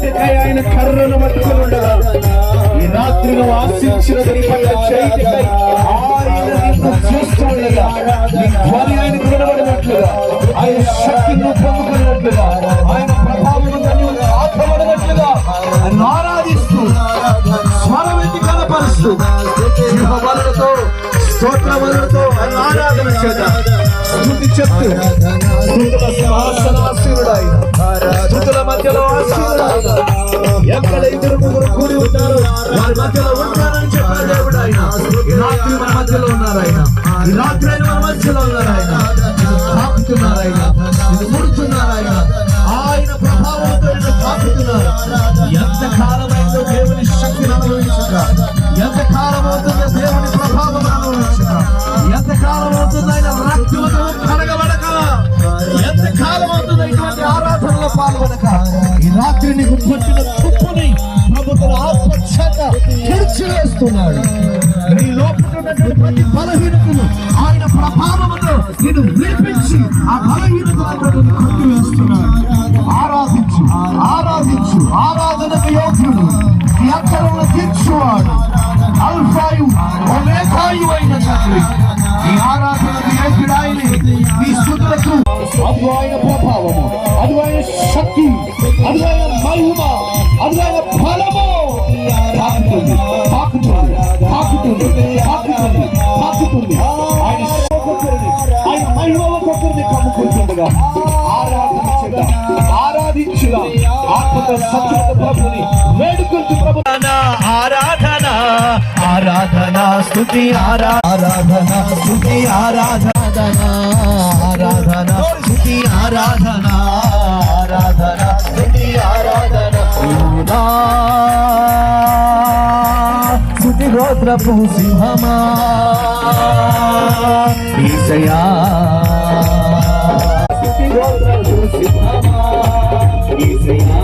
చేయుటకై ఆయన కర్రను పట్టుకొని ఉండగా ఈ రాత్రి నువ్వు ఆశించినది పట్ల చేయుటకై ఆయన నిన్ను చూస్తూ ఉండగా నీ ధ్వని ఆయనకు వినబడినట్లుగా ఆయన శక్తిని పొందుకున్నట్లుగా ఆయన ప్రభావం ఆత్మబడినట్లుగా ఆరాధిస్తూ స్వరమెత్తి కనపరుస్తూ జీవబలులతో స్తోత్రములతో ఆరాధన చేద్దాం. స్తుతి చెప్తూ స్తుతుల సింహాసనాసీనుడైన స్తుతుల మధ్యలో ఆసీనుడైన ఎక్కడ ఇద్దరు ముగ్గురు కూడి ఉంటారో వారి మధ్యలో ఉంటారని చెప్పారు దేవుడు. ఆయన ఈ రాత్రి మన మధ్యలో ఉన్నారు. ఆయన ఈ రాత్రి ఆయన మన మధ్యలో ఉన్నారు. ఆయన తాకుతున్నారు. ఆయన నిన్ను ముడుతున్నారు. ఆయన ప్రభావంతో నిన్ను తాకుతున్నారు. ఎంత కాలమైందో దేవుని శక్తిని అనుభవించక, ఎంత కాలం అవుతుందో దేవుని ప్రభావం అనుభవించక, ఎంత కాలం అవుతుందో ఆయన రక్తంతో కడగబడక, ఎంత కాలం అవుతుందో ఇటువంటి ఆరాధనలో పాల్గొనక ఈ రాత్రి నీకు పట్టిన తుప్పుని ప్రభుత్వ ఆత్మచేత తెరిచివేస్తున్నాడు. నీ లోపల ఉన్నటువంటి ప్రతి బలహీనతను ఆయన ప్రభావంతో నేను విడిపించి ఆ బలహీనతను కొట్టివేస్తున్నాడు. ఆరాధించు, ఆరాధించు. ఆరాధనకు యోగ్యుడు, నీ అక్కరను తీర్చువాడు, అల్ఫాయు ఒమేగాయు అయిన తండ్రి. ఈ ఆరాధనకు యోగ్యుడు ఆయనే. ఈ స్తుతులకు అది ఆయన ప్రభావము, అది ఆయన శక్తి, అది ఆయన మహిమ, అది ఆయన బలము. తాకుతుంది, తాకుతుంది, తాకుతుంది, తాకుతుంది, తాకుతుంది. ఆయన మహిమ ఒక్కొక్కరిని కమ్ముకుంటుండగా ఆరాధన చేద్దాం, ఆరాధించుగా ఆత్మతో సత్యత ప్రభుని వేడుకుంటూ ప్రభు. ఆరాధన ఆరాధన స్తుతి ఆరాధన స్తుతి ఆరాధన ఆరాధన స్తుతి ఆరాధన ఆరాధన స్తుతి ఆరాధన స్తుతి గోత్రపు సింహమా ఈశయా, స్తుతి గోత్రపు సింహమా ఈశయా.